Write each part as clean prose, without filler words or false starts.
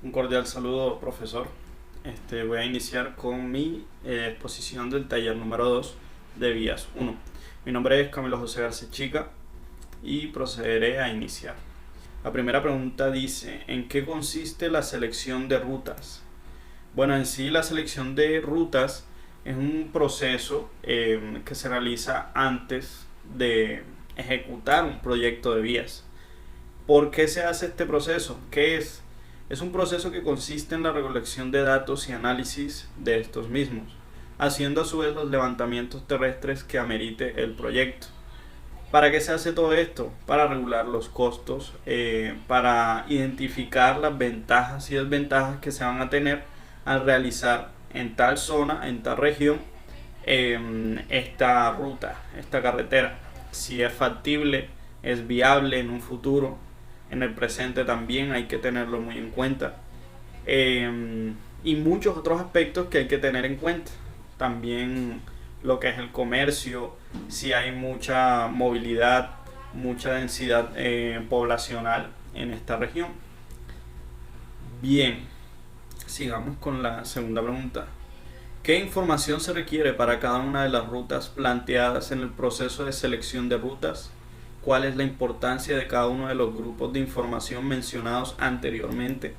Un cordial saludo, profesor. Voy a iniciar con mi exposición del taller número 2 de vías 1. Mi nombre es Camilo José García Chica y procederé a iniciar. La primera pregunta dice: ¿en qué consiste la selección de rutas? Bueno, en sí la selección de rutas es un proceso que se realiza antes de ejecutar un proyecto de vías. ¿Por qué se hace este proceso? ¿Qué es? Es un proceso que consiste en la recolección de datos y análisis de estos mismos, haciendo a su vez los levantamientos terrestres que amerite el proyecto. ¿Para qué se hace todo esto? Para regular los costos, para identificar las ventajas y desventajas que se van a tener al realizar en tal zona, en tal región, esta ruta, esta carretera. Si es factible, es viable en un futuro, en el presente también hay que tenerlo muy en cuenta. Y muchos otros aspectos que hay que tener en cuenta. También lo que es el comercio, si hay mucha movilidad, mucha densidad poblacional en esta región. Bien, sigamos con la segunda pregunta. ¿Qué información se requiere para cada una de las rutas planteadas en el proceso de selección de rutas? ¿Cuál es la importancia de cada uno de los grupos de información mencionados anteriormente?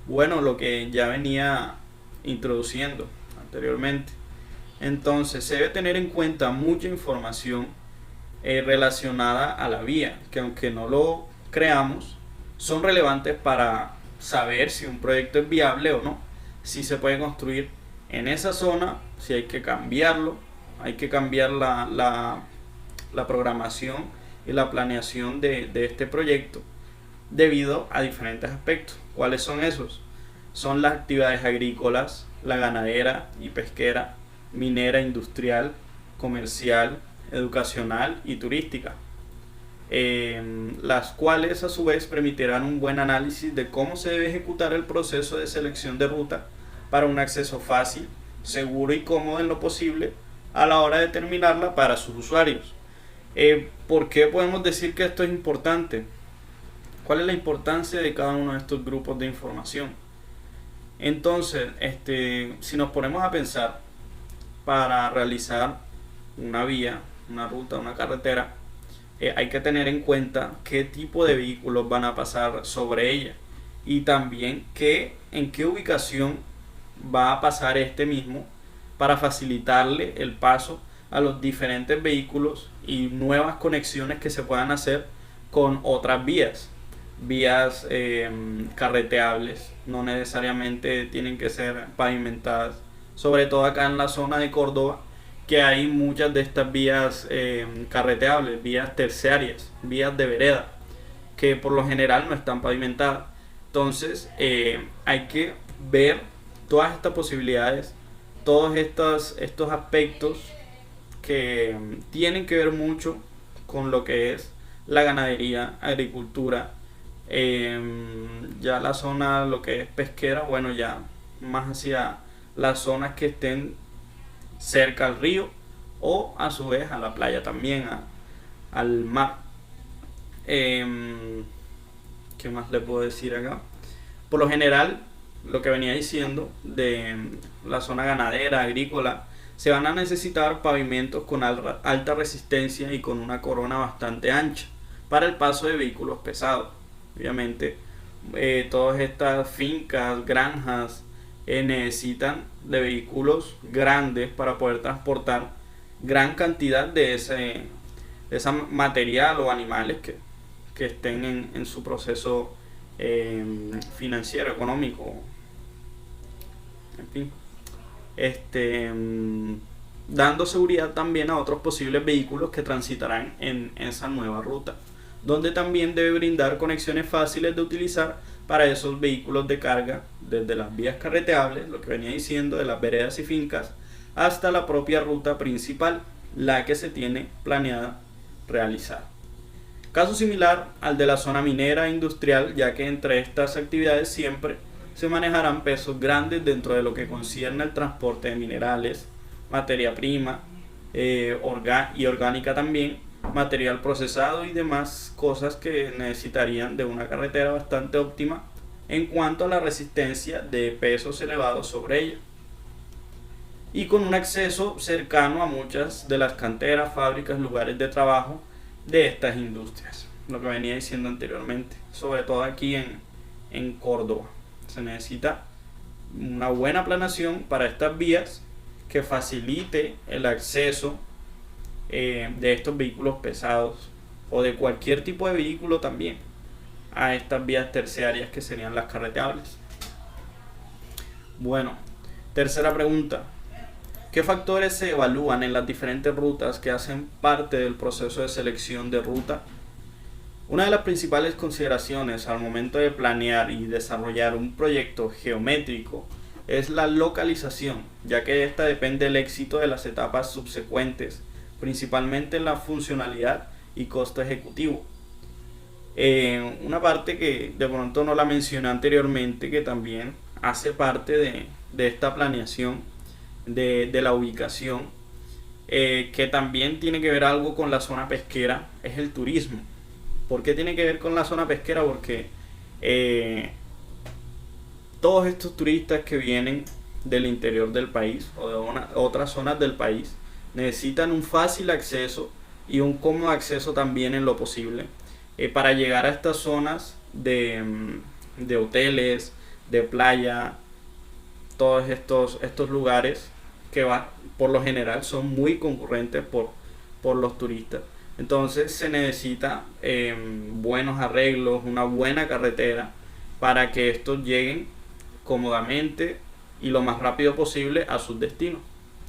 Bueno, lo que ya venía introduciendo anteriormente. Entonces, se debe tener en cuenta mucha información relacionada a la vía, que aunque no lo creamos, son relevantes para saber si un proyecto es viable o no, si se puede construir en esa zona, si hay que cambiarlo, hay que cambiar la programación y la planeación de este proyecto debido a diferentes aspectos. ¿Cuáles son esos? Son las actividades agrícolas, la ganadera y pesquera, minera, industrial, comercial, educacional y turística, las cuales a su vez permitirán un buen análisis de cómo se debe ejecutar el proceso de selección de ruta para un acceso fácil, seguro y cómodo en lo posible a la hora de terminarla para sus usuarios. ¿Por qué podemos decir que esto es importante? ¿Cuál es la importancia de cada uno de estos grupos de información? Entonces, si nos ponemos a pensar, para realizar una vía, una ruta, una carretera, hay que tener en cuenta qué tipo de vehículos van a pasar sobre ella y también en qué ubicación va a pasar este mismo para facilitarle el paso a los diferentes vehículos y nuevas conexiones que se puedan hacer con otras vías carreteables, no necesariamente tienen que ser pavimentadas, sobre todo acá en la zona de Córdoba, que hay muchas de estas vías carreteables, vías terciarias, vías de vereda, que por lo general no están pavimentadas. Entonces hay que ver todas estas posibilidades, todos estos aspectos que tienen que ver mucho con lo que es la ganadería, agricultura, ya la zona, lo que es pesquera, bueno, ya más hacia las zonas que estén cerca al río o a su vez a la playa también, al mar. ¿Qué más le puedo decir acá? Por lo general, lo que venía diciendo de la zona ganadera, agrícola, se van a necesitar pavimentos con alta resistencia y con una corona bastante ancha para el paso de vehículos pesados. Obviamente, todas estas fincas, granjas, necesitan de vehículos grandes para poder transportar gran cantidad de ese material o animales que estén en su proceso financiero, económico, en fin. Dando seguridad también a otros posibles vehículos que transitarán en esa nueva ruta, donde también debe brindar conexiones fáciles de utilizar para esos vehículos de carga, desde las vías carreteables, lo que venía diciendo, de las veredas y fincas, hasta la propia ruta principal, la que se tiene planeada realizar. Caso similar al de la zona minera e industrial, ya que entre estas actividades siempre se manejarán pesos grandes dentro de lo que concierne al transporte de minerales, materia prima y orgánica también, material procesado y demás cosas que necesitarían de una carretera bastante óptima en cuanto a la resistencia de pesos elevados sobre ella, y con un acceso cercano a muchas de las canteras, fábricas, lugares de trabajo de estas industrias. Lo que venía diciendo anteriormente, sobre todo aquí en Córdoba. Se necesita una buena planeación para estas vías que facilite el acceso de estos vehículos pesados o de cualquier tipo de vehículo también a estas vías terciarias que serían las carreteables. Bueno, tercera pregunta. ¿Qué factores se evalúan en las diferentes rutas que hacen parte del proceso de selección de ruta? Una de las principales consideraciones al momento de planear y desarrollar un proyecto geométrico es la localización, ya que esta depende del éxito de las etapas subsecuentes, principalmente en la funcionalidad y costo ejecutivo. Una parte que de pronto no la mencioné anteriormente, que también hace parte de esta planeación de la ubicación, que también tiene que ver algo con la zona pesquera, es el turismo. ¿Por qué tiene que ver con la zona pesquera? Porque todos estos turistas que vienen del interior del país o de otras zonas del país necesitan un fácil acceso y un cómodo acceso también en lo posible para llegar a estas zonas de hoteles, de playa, todos estos lugares que por lo general son muy concurrentes por los turistas. Entonces se necesita buenos arreglos, una buena carretera para que estos lleguen cómodamente y lo más rápido posible a sus destinos.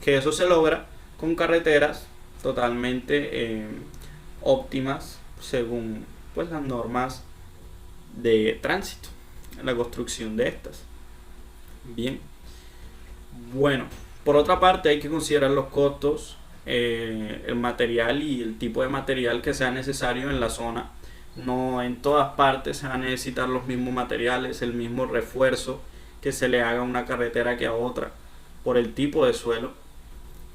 Que eso se logra con carreteras totalmente óptimas según pues las normas de tránsito, la construcción de estas. Bien, bueno, por otra parte hay que considerar los costos, el material y el tipo de material que sea necesario en la zona. No en todas partes se van a necesitar los mismos materiales, el mismo refuerzo que se le haga a una carretera que a otra por el tipo de suelo.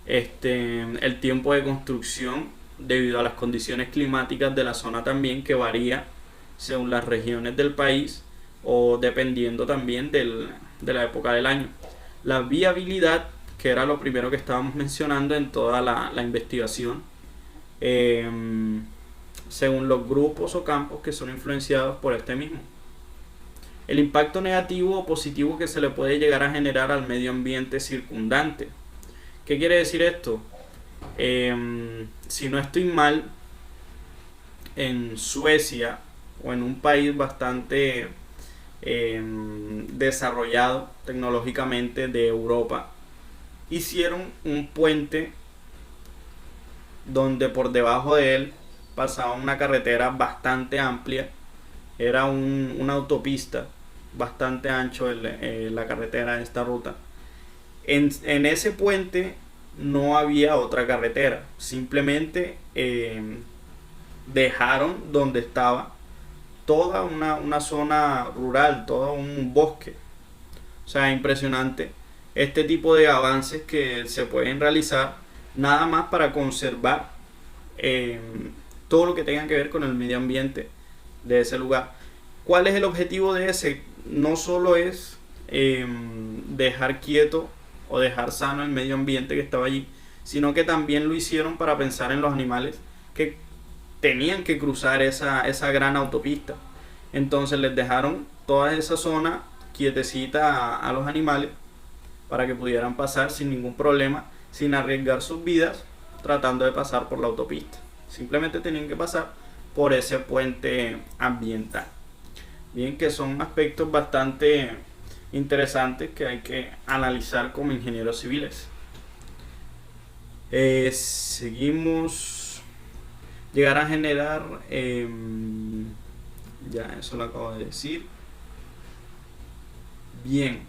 El tiempo de construcción debido a las condiciones climáticas de la zona también, que varía según las regiones del país o dependiendo también de la época del año. La viabilidad, que era lo primero que estábamos mencionando en toda la investigación, según los grupos o campos que son influenciados por este mismo. El impacto negativo o positivo que se le puede llegar a generar al medio ambiente circundante. ¿Qué quiere decir esto? Si no estoy mal, en Suecia o en un país bastante desarrollado tecnológicamente de Europa, hicieron un puente donde por debajo de él pasaba una carretera bastante amplia. Era una autopista bastante ancho la carretera de esta ruta. En ese puente no había otra carretera, simplemente dejaron donde estaba toda una zona rural, todo un bosque. O sea, impresionante este tipo de avances que se pueden realizar nada más para conservar todo lo que tenga que ver con el medio ambiente de ese lugar. ¿Cuál es el objetivo de ese? No solo es dejar quieto o dejar sano el medio ambiente que estaba allí, sino que también lo hicieron para pensar en los animales que tenían que cruzar esa gran autopista. Entonces les dejaron toda esa zona quietecita a los animales para que pudieran pasar sin ningún problema, sin arriesgar sus vidas tratando de pasar por la autopista. Simplemente tenían que pasar por ese puente ambiental. Bien, que son aspectos bastante interesantes que hay que analizar como ingenieros civiles. Seguimos. Llegar a generar, ya eso lo acabo de decir. Bien,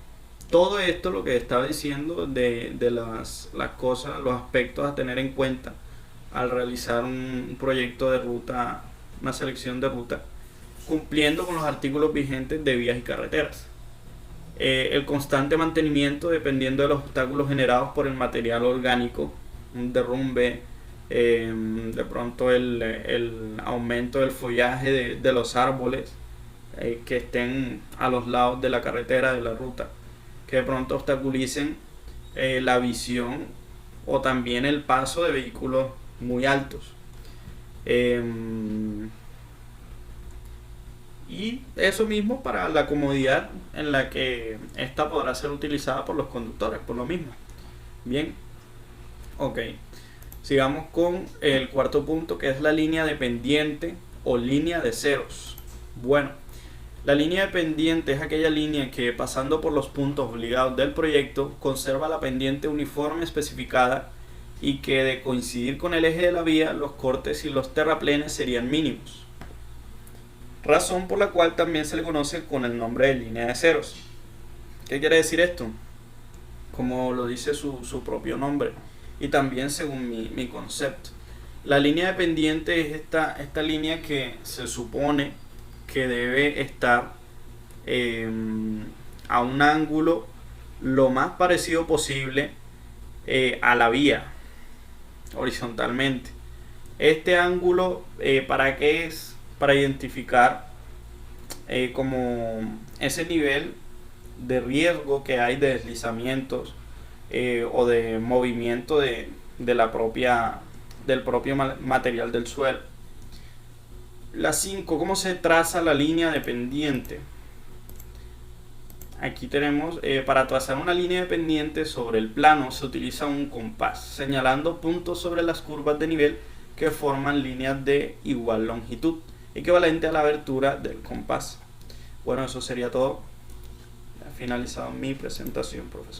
todo esto lo que estaba diciendo de las cosas, los aspectos a tener en cuenta al realizar un proyecto de ruta, una selección de ruta, cumpliendo con los artículos vigentes de vías y carreteras. El constante mantenimiento dependiendo de los obstáculos generados por el material orgánico, un derrumbe, de pronto el aumento del follaje de los árboles, que estén a los lados de la carretera, de la ruta, que de pronto obstaculicen la visión o también el paso de vehículos muy altos. Y eso mismo para la comodidad en la que esta podrá ser utilizada por los conductores, por lo mismo. Bien, ok. Sigamos con el cuarto punto, que es la línea de pendiente o línea de ceros. Bueno, la línea de pendiente es aquella línea que, pasando por los puntos obligados del proyecto, conserva la pendiente uniforme especificada y que, de coincidir con el eje de la vía, los cortes y los terraplenes serían mínimos. Razón por la cual también se le conoce con el nombre de línea de ceros. ¿Qué quiere decir esto? Como lo dice su propio nombre y también según mi concepto. La línea de pendiente es esta línea que se supone que debe estar a un ángulo lo más parecido posible a la vía, horizontalmente. Este ángulo, ¿para qué es? Para identificar como ese nivel de riesgo que hay de deslizamientos o de movimiento del propio material del suelo. La 5, ¿cómo se traza la línea de pendiente? Aquí tenemos, para trazar una línea de pendiente sobre el plano se utiliza un compás, señalando puntos sobre las curvas de nivel que forman líneas de igual longitud, equivalente a la abertura del compás. Bueno, eso sería todo. Ha finalizado mi presentación, profesor.